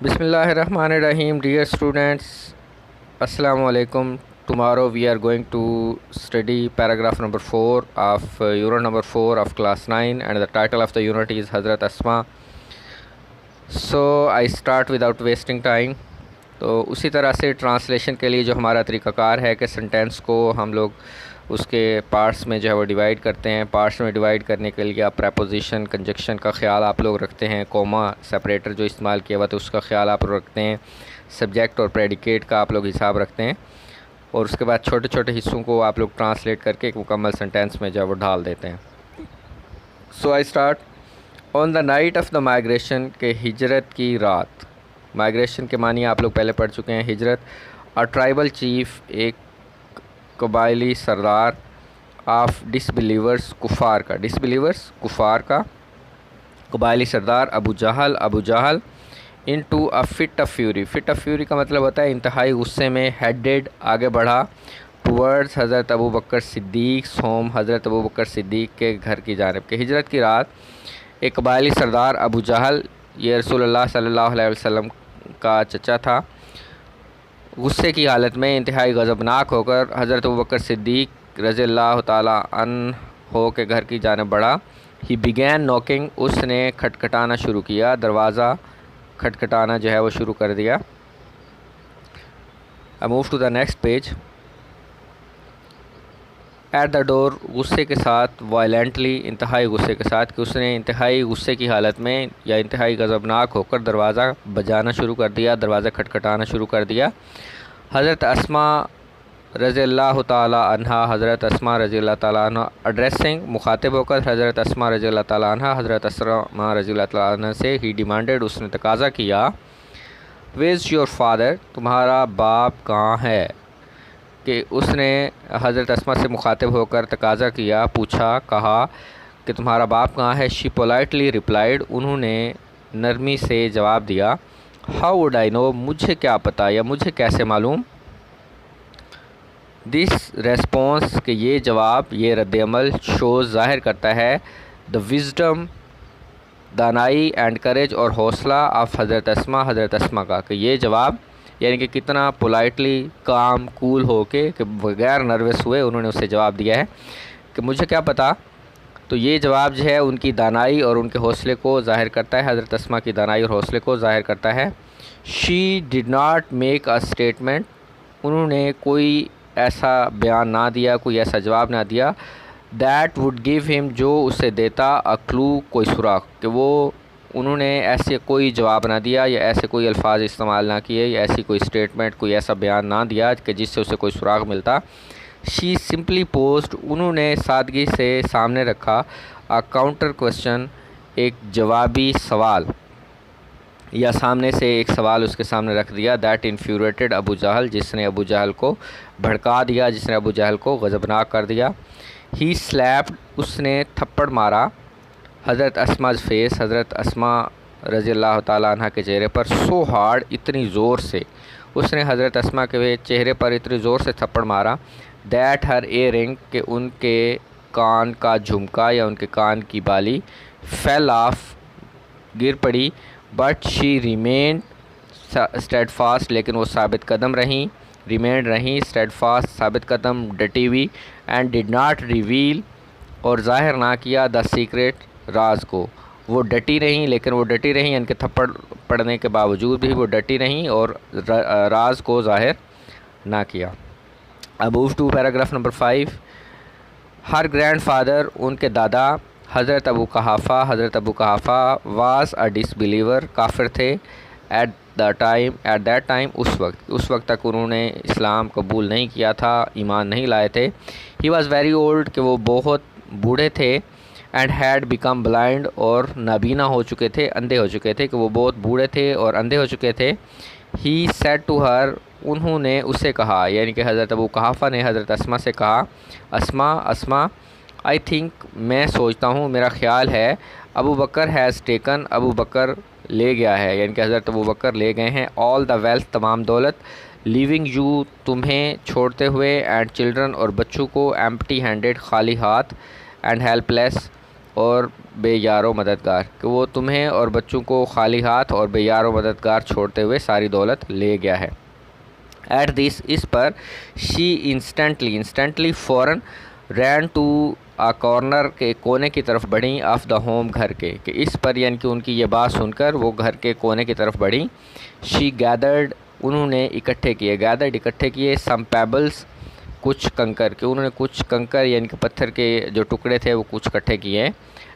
بسم اللہ الرحمن الرحیم. Dear students, Assalamu alaikum. Tomorrow we are going to study paragraph number 4 of unit number 4 of class 9, and the title of the unit is Hazrat Asma. So I start without wasting time. تو اسی طرح سے translation کے لیے جو ہمارا طریقہ کار ہے کہ سنٹینس کو ہم لوگ اس کے پارٹس میں جو ہے وہ ڈیوائیڈ کرتے ہیں. پارٹس میں ڈیوائیڈ کرنے کے لیے آپ پریپوزیشن کنجکشن کا خیال آپ لوگ رکھتے ہیں, کوما سپریٹر جو استعمال کیا ہوا تو اس کا خیال آپ رکھتے ہیں, سبجیکٹ اور پریڈیکیٹ کا آپ لوگ حساب رکھتے ہیں, اور اس کے بعد چھوٹے چھوٹے حصوں کو آپ لوگ ٹرانسلیٹ کر کے ایک مکمل سنٹینس میں جو ہے وہ ڈال دیتے ہیں. So I start. On the night of the migration, کہ ہجرت کی رات. مائیگریشن کے معنی آپ لوگ پہلے پڑھ چکے ہیں. ہجرت. اور ٹرائبل چیف, ایک قبائلی سردار, آف ڈس بلیورس, کفار کا, ڈس بلیورس کفار کا, قبائلی سردار Abu Jahl into a fit of fury. Fit of fury کا مطلب ہوتا ہے انتہائی غصے میں. ہیڈڈ, آگے بڑھا, ٹورڈز حضرت ابو بکر صدیق, ہوم حضرت ابو بکر صدیق کے گھر کی جانب. کہ ہجرت کی رات ایک قبائلی سردار ابو جہل, یہ رسول اللہ صلی اللہ علیہ وسلم کا چچا تھا, غصے کی حالت میں انتہائی غضبناک ہو کر حضرت ابوبکر صدیق رضی اللہ تعالیٰ عنہ ہو کے گھر کی جانب بڑھا. ہی بیگین نوکنگ, اس نے کھٹکھٹانا شروع کیا, دروازہ کھٹکھٹانا جو ہے وہ شروع کر دیا. I move to the next page. At the door, غصے کے ساتھ, وائلنٹلی, انتہائی غصے کے ساتھ, کہ اس نے انتہائی غصے کی حالت میں یا انتہائی غضبناک ہو کر دروازہ بجانا شروع کر دیا, دروازہ کھٹکھٹانا شروع کر دیا. حضرت اسما رضی اللہ تعالیٰ عنہ, حضرت اسما رضی اللہ تعالیٰ عنہ, ایڈریسنگ, مخاطب ہو کر حضرت اسما رضی اللہ تعالیٰ عنہ, حضرت اسما رضی اللہ تعالیٰ عنہ سے, ہی ڈیمانڈیڈ, اس نے تقاضا کیا, ویز یور فادر, تمہارا باپ کہاں ہے. کہ اس نے حضرت اسما سے مخاطب ہو کر تقاضا کیا, پوچھا, کہا کہ تمہارا باپ کہاں ہے. شی پولائٹلی ریپلائیڈ, انہوں نے نرمی سے جواب دیا, ہاؤ وڈ آئی نو, مجھے کیا پتہ یا مجھے کیسے معلوم. دس ریسپانس, کہ یہ جواب, یہ رد عمل, شوز, ظاہر کرتا ہے, دا وزڈم, دانائی, اینڈ کریج, اور حوصلہ, آف حضرت اسما, حضرت اسما کا. کہ یہ جواب یعنی کہ کتنا پولائٹلی, کام, کول ہو کے, کہ بغیر نروس ہوئے انہوں نے اسے جواب دیا ہے کہ مجھے کیا پتہ. تو یہ جواب جو ہے ان کی دانائی اور ان کے حوصلے کو ظاہر کرتا ہے, حضرت اسما کی دانائی اور حوصلے کو ظاہر کرتا ہے. She did not make a statement, انہوں نے کوئی ایسا بیان نہ دیا, کوئی ایسا جواب نہ دیا, دیٹ وڈ گیو ہم, جو اسے دیتا, اے کلو, کوئی سراغ. کہ وہ انہوں نے ایسے کوئی جواب نہ دیا یا ایسے کوئی الفاظ استعمال نہ کیے یا ایسی کوئی اسٹیٹمنٹ, کوئی ایسا بیان نہ دیا کہ جس سے اسے کوئی سراغ ملتا. شی سمپلی پوزڈ, انہوں نے سادگی سے سامنے رکھا, اے کاؤنٹر کوشچن, ایک جوابی سوال, یا سامنے سے ایک سوال اس کے سامنے رکھ دیا. دیٹ انفیوریٹڈ ابو جہل, جس نے ابو جہل کو بھڑکا دیا, جس نے ابو جہل کو غضبناک کر دیا. ہی سلیپڈ, اس نے تھپڑ مارا, حضرت اسما's فیس, حضرت اسما رضی اللہ تعالیٰ عنہ کے چہرے پر, سو ہارڈ, اتنی زور سے, اس نے حضرت اسما کے چہرے پر اتنی زور سے تھپڑ مارا, دیٹ ہر ایئرنگ, کہ ان کے کان کا جھمکا یا ان کے کان کی بالی, فیل آف, گر پڑی, but she remained steadfast, لیکن وہ ثابت قدم رہیں, ریمینڈ رہیں, اسٹیڈ فاسٹ, ثابت قدم, ڈٹی ہوئی, اینڈ ڈڈ ناٹ ریویل, اور ظاہر نہ کیا, دا سیکریٹ, راز کو. وہ ڈٹی رہیں, لیکن وہ ڈٹی رہیں, ان کے تھپڑ پڑنے کے باوجود بھی وہ ڈٹی رہیں اور راز کو ظاہر نہ کیا. اب move to paragraph number 5. Her grandfather, ان کے دادا, حضرت ابو قحافہ, حضرت ابو قحافہ, واز اے ڈس بلیور, کافر تھے, ایٹ دیٹ ٹائم, اس وقت تک انہوں نے اسلام قبول نہیں کیا تھا, ایمان نہیں لائے تھے. ہی واز ویری اولڈ, کہ وہ بہت بوڑھے تھے, اینڈ ہیڈ بیکم بلائنڈ, اور نابینا ہو چکے تھے, اندھے ہو چکے تھے, کہ وہ بہت بوڑھے تھے اور اندھے ہو چکے تھے. ہی سیڈ ٹو ہر, انہوں نے اسے کہا, یعنی کہ حضرت ابو قحافہ نے حضرت اسما سے کہا, اسما, آئی تھنک, میں سوچتا ہوں, میرا خیال ہے, ابو بکر ہیز ٹیکن, ابو بکر لے گیا ہے, یعنی کہ حضرت ابو بکر لے گئے ہیں, آل دا ویلتھ, تمام دولت, لیونگ یو, تمہیں چھوڑتے ہوئے, اینڈ چلڈرن, اور بچوں کو, ایمپٹی ہینڈیڈ, خالی ہاتھ, اینڈ ہیلپ لیس, اور بے یار و مددگار، کہ وہ تمہیں اور بچوں کو خالی ہاتھ اور بے یار و مددگار چھوڑتے ہوئے ساری دولت لے گیا ہے۔ At this, us per she instantly فوراً رین ٹو آ کارنر کے کونے کی طرف بڑھیں آف دا ہوم گھر کے، کہ اس پر یعنی کہ ان کی یہ بات سن کر وہ گھر کے کونے کی طرف بڑھیں۔ شی گیدرڈ، انہوں نے اکٹھے کیے سم پیبلز، کچھ کنکر، کہ انہوں نے کچھ کنکر یعنی کہ پتھر کے جو ٹکڑے تھے وہ کچھ اکٹھے کیے،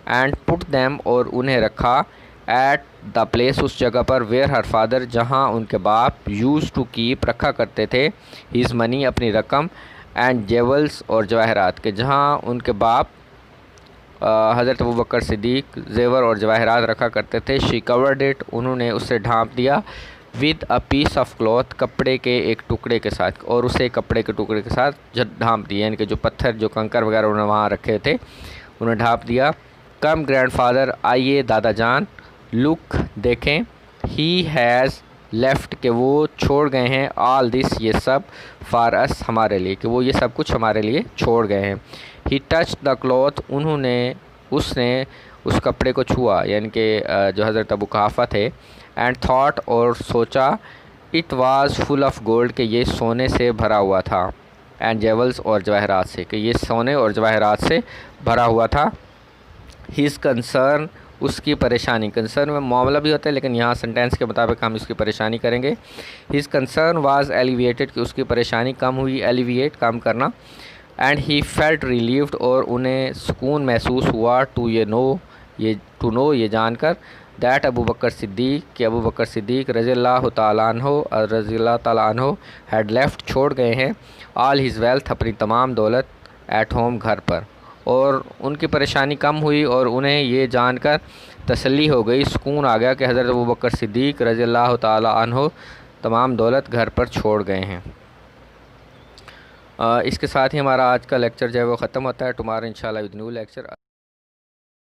اینڈ پٹ دیم، اور انہیں رکھا، ایٹ دا پلیس، اس جگہ پر، ویئر ہر فادر، جہاں ان کے باپ، یوز ٹو کیپ، رکھا کرتے تھے، ہز منی، اپنی رقم، اینڈ جیولز، اور جواہرات، کہ جہاں ان کے باپ حضرت ابوبکر صدیق زیور اور جواہرات رکھا کرتے تھے۔ شی کورڈ اٹ، انہوں نے اسے ڈھانپ دیا، with a piece of cloth, کپڑے کے ایک ٹکڑے کے ساتھ، اور اسے کپڑے کے ٹکڑے کے ساتھ ڈھانپ دیا، یعنی کہ جو پتھر جو کنکر وغیرہ انہوں نے وہاں رکھے تھے انہیں ڈھانپ دیا۔ کم گرینڈ فادر، آئیے دادا جان، لک، دیکھیں، ہی ہیز لیفٹ، کہ وہ چھوڑ گئے ہیں، آل دس، یہ سب، فار اس، ہمارے لیے، کہ وہ یہ سب کچھ ہمارے لیے چھوڑ گئے ہیں۔ ہی ٹچ دا کلوتھ، اس نے اس کپڑے کو چھوا، یعنی کہ جو حضرت ابو قحافہ تھے، اینڈ تھاٹ، اور سوچا، it was full of gold, کہ یہ سونے سے بھرا ہوا تھا، اینڈ جیولز، اور جواہرات سے، کہ یہ سونے اور جواہرات سے بھرا ہوا تھا۔ ہز کنسرن، اس کی پریشانی، کنسرن میں معاملہ بھی ہوتا ہے لیکن یہاں سنٹینس کے مطابق ہم اس کی پریشانی کریں گے۔ ہز کنسرن واز ایلیویٹڈ، کہ اس کی پریشانی کم ہوئی، ایلیویٹ، کم کرنا، اینڈ ہی فیلٹ ریلیوڈ، اور انہیں سکون محسوس ہوا، ٹو نو، یہ جان کر، دیٹ ابوبکر صدیق، کہ ابوبکر صدیق رضی اللہ تعالیٰ عنہ ہیڈ لیفٹ، چھوڑ گئے ہیں، آل ہز ویلتھ، اپنی تمام دولت، ایٹ ہوم، گھر پر، اور ان کی پریشانی کم ہوئی اور انہیں یہ جان کر تسلی ہو گئی، سکون آ گیا کہ حضرت ابوبکر صدیق رضی اللہ تعالیٰ عنہ تمام دولت گھر پر چھوڑ گئے ہیں۔ اس کے ساتھ ہی ہمارا آج کا لیکچر جو ہے وہ ختم ہوتا ہے۔ ٹمارو انشاءاللہ ود نیو لیکچر۔